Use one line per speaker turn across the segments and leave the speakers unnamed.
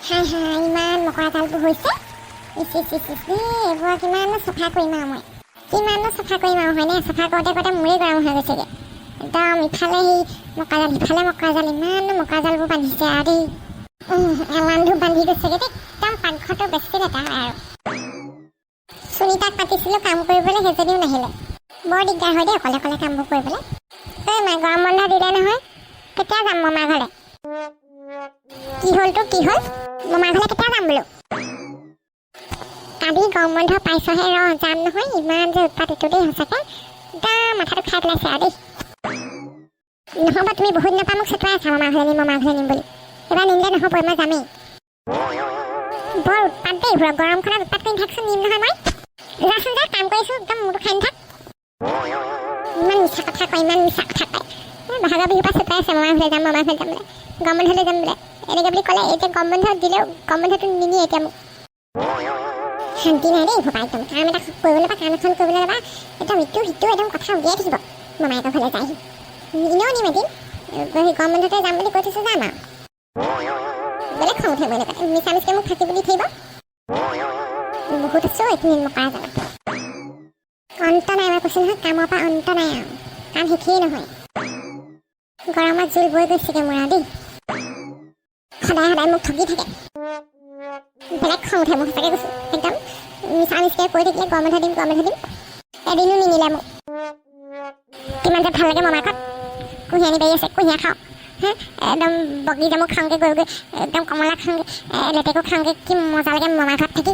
হাই হাই ইমান মকৰা জালবোৰ হৈছে এইবোৰ কিমাননো চাফা কৰিম আৰু মই কিমাননো চাফা কৰিম আৰু হয়নে চাফা কৰোঁতে কৰোঁতে মোৰেই গৰম হৈ গৈছেগৈ একদম ইফালে সেই মকৰা জাল সিফালে মকৰা জাল ইমাননো মকৰা জালবোৰ বান্ধিছে আৰু দেই এলান্ধু বান্ধি গৈছেগৈ দেই একদম পাকঘৰটো বেছি লেতেৰা হয় আৰু সুনীতাক পাতিছিলোঁ কাম কৰিবলৈ সেইজনীও নাহিলে বৰ দিগদাৰ হয় দেই অকলে অকলে কামবোৰ কৰিবলৈ এই মা গৰম বন্ধ দিলে নহয় কেতিয়া যাম মামাৰ ঘৰলৈ কি হ'ল তোৰ কি হ'ল মামাৰ ঘৰলৈ কেতিয়া যাম বোলো কালি গৰম বন্ধ পাইছহে যাম নহয় ইমান যে উৎপাত ইটো দেই সঁচাকৈ একদম মাথাটো খাই পেলাইছে আৰু দেই নহ'বা তুমি বহুত দিনৰ পৰা মোক চতুৱাই আছা মামাৰ ঘৰলৈ নিম বুলি এইবাৰ নিনিলে নহ'ব মই যামেই বৰ উৎপাত দেই গৰমখনত উৎপাত কৰি থাকচোন নিম নহয় মই যাচোন যা কাম কৰিছোঁ একদম মোৰটো খাই নাথাক ইমান মিছা কথা কয় বহাগৰ বিহুৰ পৰা চতুৱাই আছে মামাৰ ঘৰলৈ যাম বোলে গৰম বন্ধলৈ যাম বোলে এনেকৈ বুলি ক'লে এতিয়া গৰম বন্ধ দিলেও গৰম বন্ধটো নিনিয়ে এতিয়া মোক শান্তি নাই দেই ভোপা একদম কাম এটা কৰিবলৈ বা কাম এখন কৰিবলৈ বা একদম ইটো সিটো একদম কথা উলিয়াই থাকিব মামায়েকৰ ঘৰলৈ যায়হি এনেও নিম এদিন গৰম বন্ধতে যাম বুলি কৈ থৈছোঁ যাম আৰু বেলেগ খং উঠিব এনেকুৱা মিছা মিছাকৈ মোক থাকি বুলি থাকিব বহুত আছোঁ এইখিনি মকৰা জালত অন্ত নাই মই কৈছোঁ নহয় কামৰ পৰা অন্ত নাই আৰু কাম শেষেই নহয় গৰমত জোল বৈ গৈছেগৈ মোৰ আৰু দেই সদায় সদায় মোক ঠগি থাকে বেলেগ খং উঠে মোক সঁচাকৈ কৈছোঁ একদম মিছা মিছাকৈ কৈ থাকিলে গৰম বন্ধ দিম এদিনো নিনিলে মোক কিমান যে ভাল লাগে মামাকত কুঁহিয়াৰ আনি বাৰী আছে কুঁহিয়াৰ খাওঁ হা একদম বগী জামুক খাওঁগৈ গৈ একদম কমলা খাওঁগৈ লেটেকু খাওঁগৈ কি মজা লাগে মামাৰ ঘৰত থাকি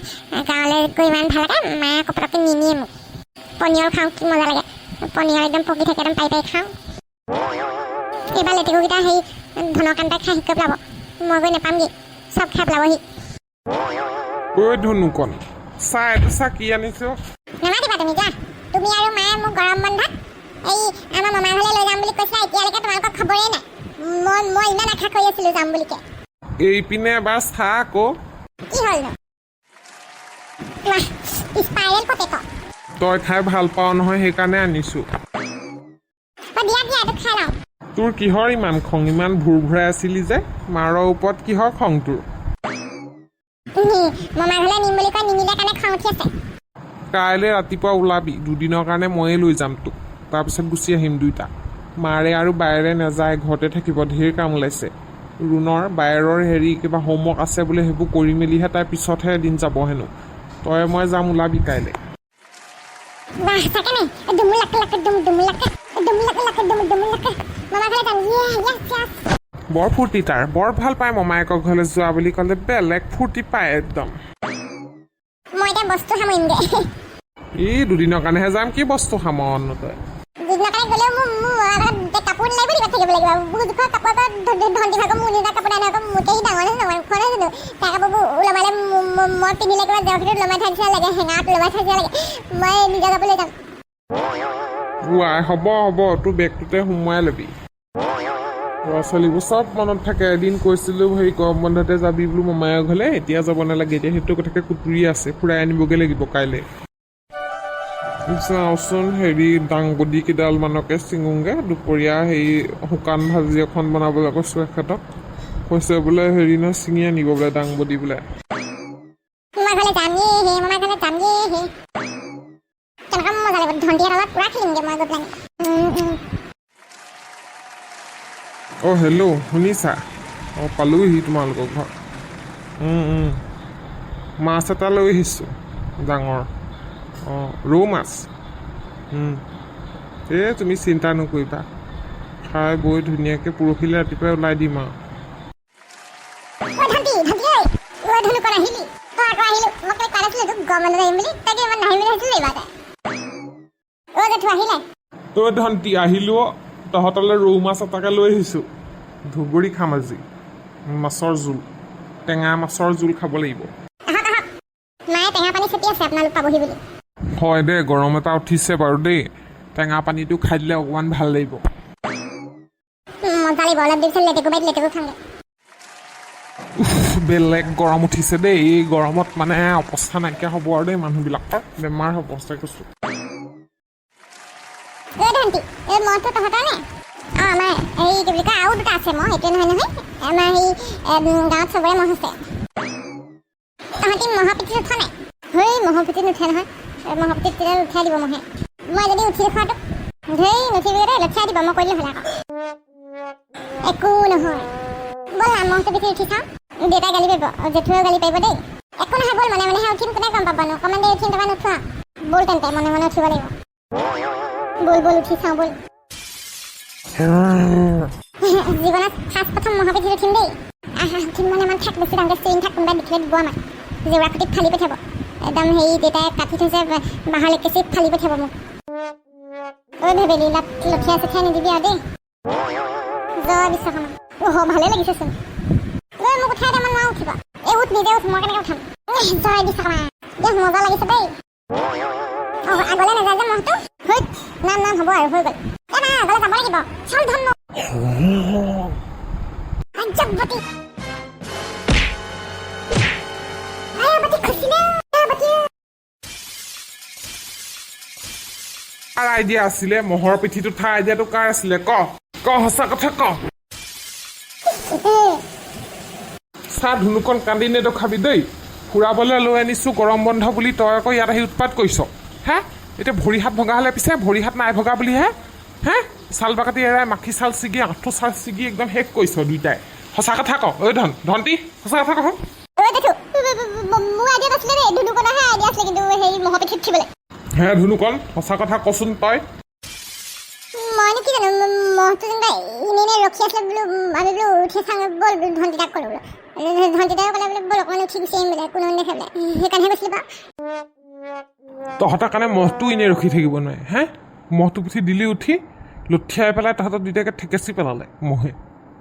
গাঁৱলৈ গৈ ইমান ভাল লাগে মায়ে আকৌ পটককৈ নিনিয়ে মোক পনিয়ল খাওঁ কি মজা লাগে পনিয়ল একদম পকি থাকে একদম পাই খাওঁ এইবাৰ লেটেকুকেইটা সেই ধনকান্তাই খাই শিকি পেলাব মই গৈ নাপামগৈ চব খাই পেলাবহি
ঐ ধনুকণ চাহ কি আনিছ
নামাতিবা তুমি যা তুমি আৰু মায়ে মোক গৰম বন্ধত এই আমাৰ মামাৰ ঘৰলৈ লৈ যাম বুলি কৈছিলা এতিয়ালৈকে তোমালোকক খবৰেই নাই মই ইমান আশা কৰি আছিলোঁ যাম বুলিকে
এইপিনে এবাৰ চাহ আকৌ
কি হ'লনো স্পাইৰেল পটেটো
তই খাই ভাল পাওঁ নহয় সেইকাৰণে আনিছোঁ
দিয়া এইটো খাই লওঁ
তোৰ কিহৰ ইমান খং ইমান ভুৰভুৰাই আছিলি যে মাৰৰ ওপৰত কিহৰ খং তোৰ
মামাৰ ঘৰলৈ নিম বুলি কয় নিনিলে কাৰণে খং উঠি আছে
কাইলৈ ৰাতিপুৱা ওলাবি দুদিনৰ কাৰণে ময়ে লৈ যাম তোক তাৰপিছত গুচি আহিম দুইটা মাৰে আৰু বায়েৰে নাযায় ঘৰতে থাকিব ঢেৰ কাম ওলাইছে ৰুণৰ বায়েৰৰ কিবা হোমৱৰ্ক আছে বোলে সেইবোৰ কৰি মেলিহে তাৰ পিছতহে এদিন যাব হেনো তই মই যাম ওলাবি কাইলৈ বৰ ফূৰ্তি তাৰ বৰ ভাল পায় মমায়েকৰ ঘৰলৈ যোৱা বুলি ক'লে বেলেগ ফূৰ্তি পায় একদম
মই এতিয়া বস্তু সামৰিমগৈ
এই দুদিনৰ কাৰণেহে যাম কি বস্তু সামৰনো তই
দুদিনৰ কাৰণে গ'লেও মোৰ কাপোৰ লাগিব থাকিব লাগিব বহুত কাপোৰ ভণ্টি ভাগৰ মোৰ নিজৰ কাপোৰ আনে আকৌ মোতেই ডাঙৰ নহয় খোৱা নাছিলোঁ তাৰ কাপোৰবোৰ ওলমালে মই পিন্ধিলে কিবা জেকেটত ওলমাই থৈ নিচিনা লাগে হেঙাৰত ওলমাই থৈ নিচিনা লাগে মই নিজৰ কাপোৰ লৈ যাম
হ'ব তোৰ বেগটোতে সোমোৱাই ল'বি ল'ৰা ছোৱালীবোৰ চব মনত থাকে এদিন কৈছিলোঁ হেৰি গৰম বন্ধতে যাবি বোলো মমায়েকৰ ঘৰলৈ এতিয়া যাব নালাগে এতিয়া সেইটো কথাকে কুটুৰি আছে ফুৰাই আনিবগৈ লাগিব কাইলৈ চাওঁচোন দাংবডি কেইডালমানকে ছিঙোগৈ দুপৰীয়া শুকান ভাজি এখন বনাবলৈ কৈছোঁ এখেতক কৈছে বোলে নহয় ছিঙি আনিব বোলে দাংবডি বোলে অঁ হেল্ল' শুনিছা অঁ পালোহি তোমালোকৰ ঘৰ মাছ এটা লৈ আহিছোঁ ডাঙৰ অঁ ৰৌ মাছ এই তুমি চিন্তা নকৰিবা খাই বৈ ধুনীয়াকৈ পৰহিলৈ ৰাতিপুৱাই ওলাই দিম আৰু তই ধন্তি আহিলো তহঁতলৈ ৰৌ মাছ এটাকে লৈ আহিছোঁ ধুবুৰী খাম আজি মাছৰ জোল টেঙা মাছৰ জোল খাব লাগিব হয় দে গৰম এটা উঠিছে বাৰু দেই টেঙা পানীটো খাই দিলে অকণমান ভাল লাগিব বেলেগ গৰম উঠিছে দেই এই গৰমত মানে অৱস্থা নাইকিয়া হ'ব আৰু দেই মানুহবিলাকৰ বেমাৰ হ'ব অৱস্থা কৈছোঁ
আমাৰ এই কি বুলি কয় আৰু দুটা আছে মই সেইটোৱে নহয় আমাৰ সেই গাঁৱত চবৰে মহ আছে তহঁতি মহাপিঠিত উঠা নাই হেই মহাপিঠিত নুঠে নহয় মহাপিঠিত তেতিয়া উঠাই দিব মহে মই যদি উঠি দেখুৱাটো ধেই নুঠিবি দেই লঠিয়াই দিব মই কৰিলে হ'ল আকৌ একো নহয় ব'ল না মহটো পিঠি উঠি চাওঁ দেউতাই গালি পাৰিব জেঠুৱেও গালি পাৰিব দেই একো নহয় ব'ল মনে মনেহে উঠিম কোনে গম পাবনো অকণমান দেৰি উঠিম তাৰপৰা নুঠোৱা ব'ল তেন্তে মনে মনে উঠিব লাগিব ব'ল উঠি চাওঁ ব'ল জীৱনত ফাৰ্ষ্ট প্ৰথম মহাপিঠিত উঠিম দেই উঠিম মানে ইমান থাক বেছি ডাঙৰকৈ চিৰিং থাক কোনোবাই দেখিলে দিব আমাক জেউৰা খুটিত ফালি পঠিয়াব একদম হেৰি দেউতাই কাটি থৈছে বাঁহৰ কেঁচিত ফালি পঠিয়াব মোক ঐ ভেবেলি লঠিয়া চঠিয়াই নিদিবি আৰু দেই জয় বিশ্বকৰ্মা ভালে লাগিছেচোন ঐ মোক উঠাই দে মই নোৱাৰো উঠিব এই উঠ নিজে উঠ মই কেনেকৈ উঠাম জয় বিশ্বকৰ্মা দেখ মজা লাগিছে দেই আগলৈ নাযায় যে মহটো হৈত নাম হ'ব আৰু হৈ গ'ল আগলৈ যাব লাগিব চল ধন জগৱতী
কাৰ আইডিয়া আছিলে মহৰ পিঠিত উঠা আইডিয়াটো কাৰ আছিলে ক সঁচা কথা ক চা ধুনুকণ কান্দি নেদেখাবি দেই ফুৰাবলৈ লৈ আনিছোঁ গৰম বন্ধ বুলি তই আকৌ ইয়াত আহি উৎপাত কৰিছ হে এতিয়া ভৰি হাত ভগা হ'লে পিছে ভৰি হাত নাই ভগা বুলিহে হে চাল বাকাতি এৰাই মাখি চাল ছিগি আঁঠু চাল ছিগি একদম শেষ কৰিছ দুইটাই সঁচা কথা ক ঐ ধন্তি সঁচা কথা ক হে ধুনুকণ সঁচা কথা কচোন তই
মইনো কি জানো মহটো যেনিবা ৰখি আছিলে বোলো আমি বোলো উঠি চাওঁ ব'ল ধন্তিতাক ক'লো বোলো ধন্তিতাই ক'লে বোলে ব'ল অকণমান উঠি গুচি আহিম বোলে কোনো নেদেখে বোলে সেইকাৰণেহে গৈছিলোঁ বাৰু
তহঁতৰ কাৰণে মহটো এনেই ৰখি থাকিব নোৱাৰে হে মহটো পুঠি দিলি উঠি লঠিয়াই পেলাই তহঁতৰ দুইটাকে ঠেকেচি পেলালে মহে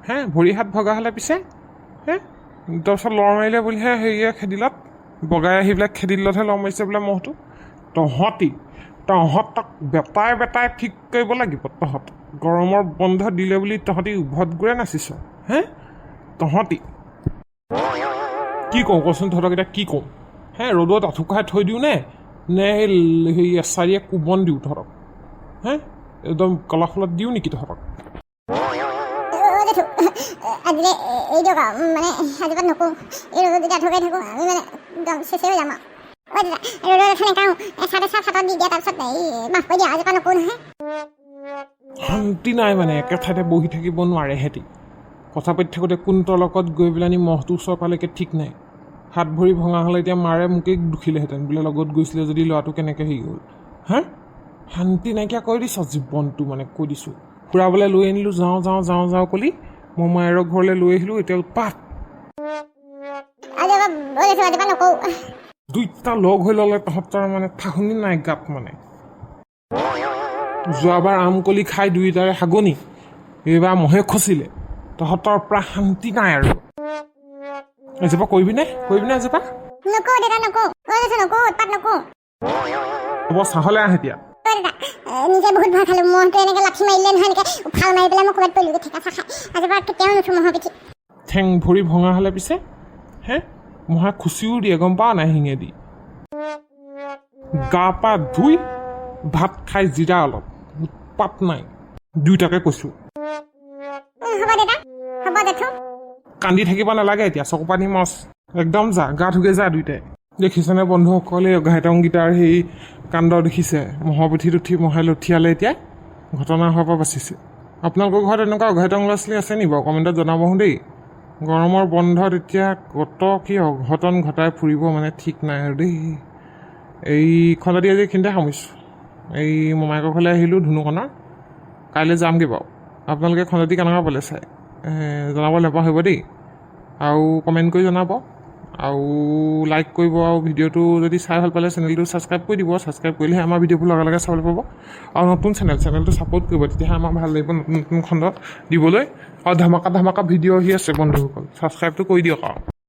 হে ভৰি হাত ভগা হ'লে পিছে হে তাৰপিছত লৰ মাৰিলে বুলিহে হেৰিয়ে খেদিলত বগাই আহি পেলাই খেদিলতহে লৰ মাৰিছে বোলে মহটো তহঁতক বেটাই ঠিক কৰিব লাগিব তহঁত গৰমৰ বন্ধ দিলে বুলি তহঁতি উভতগুৰে নাচিছ হে তহঁতি কি কওঁ কচোন তহঁতক এতিয়া কি কওঁ হে ৰ'দত আঁঠুকঢ়াই থৈ দিওঁ নে সেই এচাৰিয়ে কোবন দিওঁ তহঁতক হে একদম কলাশলত দিওঁ নেকি তহঁতক
আজিলে এই দিয়ক মানে আজিৰ পৰা নকওঁ এই ৰ'দত যদি আঁঠুকাই থাকোঁ আমি মানে একদম চেচে হৈ যাম আৰু ৰ'দত নেকাওঁ চাৰে চাত দি দিয়া তাৰপিছত এই মাফ কৰি দিয়া আজিৰ পৰা নকওঁ নহয়
শান্তি নাই মানে একে ঠাইতে বহি থাকিব নোৱাৰে সিহঁতি কথা পাতি থাকোঁতে কোনটোৰ লগত গৈ পেলাই মহটো ওচৰ পালেকে ঠিক নাই হাত ভৰি ভঙা হ'লে এতিয়া মাৰে মোকেই দুখিলেহেঁতেন বোলে লগত গৈছিলে যদি ল'ৰাটো কেনেকৈ হেৰি হ'ল হা শান্তি নাইকিয়া কৰি দিছ জীৱনটো মানে কৈ দিছোঁ ফুৰাবলৈ লৈ আনিলোঁ যাওঁ কলি মই মায়েৰৰ ঘৰলৈ লৈ আহিলোঁ এতিয়া উৎপাত দুইটা লগ হৈ ল'লে তহঁতৰ মানে ঠাহনি নাই গাত মানে যোৱাবাৰ আম কলি খাই দুইটাৰে হাগনি এইবাৰ মহে খচিলে তহঁতৰ পৰা শান্তি নাই আৰু এজোপা কৰিবিনে এজোপা হ'ব চাহলৈ আহ এতিয়া
নিজে বহুত ভয় খালোঁ মহটো এনেকৈ লাঠি মাৰিলে নহয় এনেকৈ উফাল মাৰি পেলাই মই ক'ৰবাত পৰিলোঁ ঠেকা চাহ খাই আজিৰ পৰা কেতিয়াও নুঠোঁ মহৰ পিঠি
ঠেং ভৰি ভঙা হ'লে পিছে হে মহে খুচিও দিয়ে গম পাৱ নাই শিঙেদি গা পা ধুই ভাত খাই জিৰা অলপ উৎপাত নাই দুইটাকে কৈছোঁ কান্দি থাকিব নালাগে এতিয়া চকু পানী মচ একদম যা গা ধুগে যা দুইটাই দেখিছেনে বন্ধুসকলে ঘাইটংগীতাৰ সেই কাণ্ড দেখিছে মহৰ পিঠিত উঠি মহে লঠিয়ালে এতিয়া ঘটনা হোৱাৰ পৰা বাচিছে আপোনালোকৰ ঘৰত এনেকুৱা অঘাইটং ল'ৰা ছোৱালী আছে নি বাৰু কমেণ্টত জনাবহোঁ দেই গৰমৰ বন্ধত এতিয়া কত কি অঘটন ঘটাই ফুৰিব মানে ঠিক নাই আৰু দেই এইখন আজি এইখিনিতে সামৰিছোঁ এই মোমায়েকৰ ঘৰলৈ আহিলোঁ ধুনুকণৰ কাইলৈ যামগৈ বাৰু আপোনালোকে খন্দাতি কেনেকুৱা পালে চাই জনাব নাপাহৰিব দেই আৰু কমেণ্ট কৰি জনাব আৰু লাইক কৰিব আৰু ভিডিঅ'টো যদি চাই ভাল পালে চেনেলটো ছাবস্ক্ৰাইব কৰি দিব ছাবস্ক্ৰাইব কৰিলেহে আমাৰ ভিডিঅ'বোৰ লগে চাবলৈ পাব আৰু নতুন চেনেলটো ছাপোৰ্ট কৰিব তেতিয়াহে আমাৰ ভাল লাগিব নতুন খণ্ড দিবলৈ আৰু ধামাকা ভিডিঅ' আহি আছে বন্ধুসকল ছাবস্ক্ৰাইবটো কৰি দিয়ক আৰু